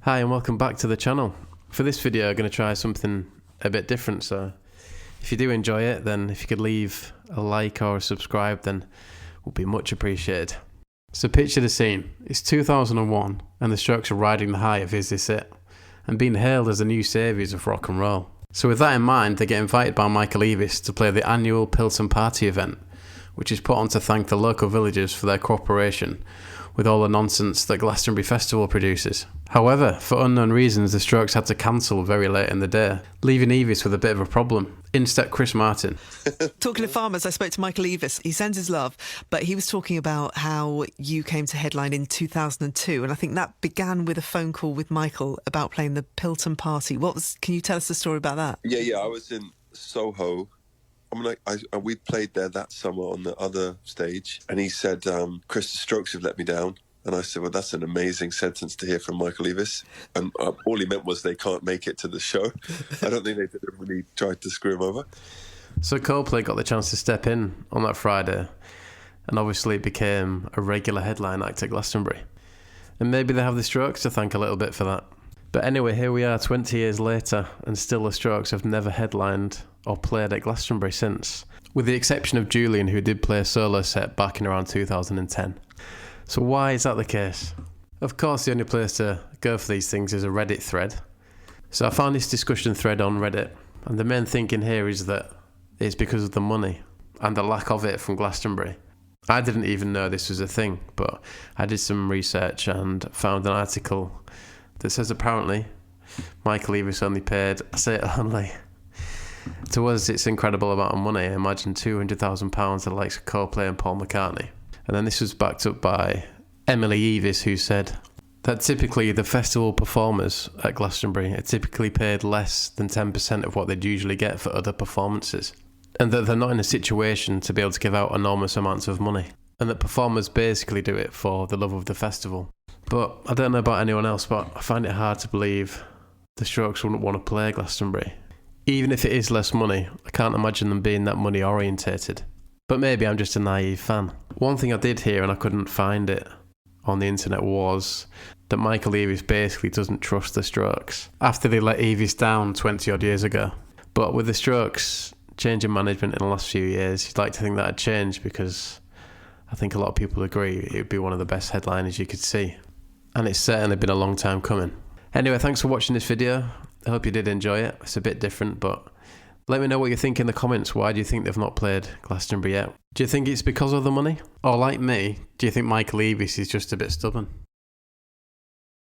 Hi and welcome back to the channel. For this video I'm going to try something a bit different, so if you do enjoy it, then if you could leave a like or a subscribe, then would be much appreciated. So picture the scene. It's 2001 and the Strokes are riding the high of Is This It? And being hailed as the new saviours of rock and roll. So with that in mind, they get invited by Michael Eavis to play the annual Pilsen Party event, which is put on to thank the local villagers for their cooperation with all the nonsense that Glastonbury Festival produces. However, for unknown reasons, the Strokes had to cancel very late in the day, leaving Eavis with a bit of a problem. In stepped Chris Martin. Talking to farmers, I spoke to Michael Eavis. He sends his love, but he was talking about how you came to headline in 2002, and I think that began with a phone call with Michael about playing the Pilsen Party. Can you tell us the story about that? Yeah, I was in Soho. We played there that summer on the other stage, and he said, Chris, the Strokes have let me down. And I said, well, that's an amazing sentence to hear from Michael Eavis. And all he meant was they can't make it to the show. I don't think they deliberately tried to screw him over. So Coldplay got the chance to step in on that Friday, and obviously became a regular headline act at Glastonbury. And maybe they have the Strokes to thank a little bit for that. But anyway, here we are 20 years later, and still the Strokes have never headlined or played at Glastonbury since, with the exception of Julian, who did play a solo set back in around 2010. So why is that the case? Of course, the only place to go for these things is a Reddit thread. So I found this discussion thread on Reddit, and the main thinking here is that it's because of the money and the lack of it from Glastonbury. I didn't even know this was a thing, but I did some research and found an article that says apparently Michael Eavis only paid, I say it only, to us it's an incredible amount of money. Imagine £200,000 to the likes of Coldplay and Paul McCartney. And then this was backed up by Emily Eavis, who said that typically the festival performers at Glastonbury are typically paid less than 10% of what they'd usually get for other performances, and that they're not in a situation to be able to give out enormous amounts of money, and that performers basically do it for the love of the festival. But I don't know about anyone else, but I find it hard to believe the Strokes wouldn't want to play Glastonbury. Even if it is less money, I can't imagine them being that money orientated. But maybe I'm just a naive fan. One thing I did hear, and I couldn't find it on the internet, was that Michael Eavis basically doesn't trust the Strokes after they let Eavis down 20 odd years ago. But with the Strokes changing management in the last few years, you'd like to think that had changed, because I think a lot of people agree it would be one of the best headliners you could see. And it's certainly been a long time coming. Anyway, thanks for watching this video. I hope you did enjoy it. It's a bit different, but let me know what you think in the comments. Why do you think they've not played Glastonbury yet? Do you think it's because of the money? Or like me, do you think Michael Eavis is just a bit stubborn?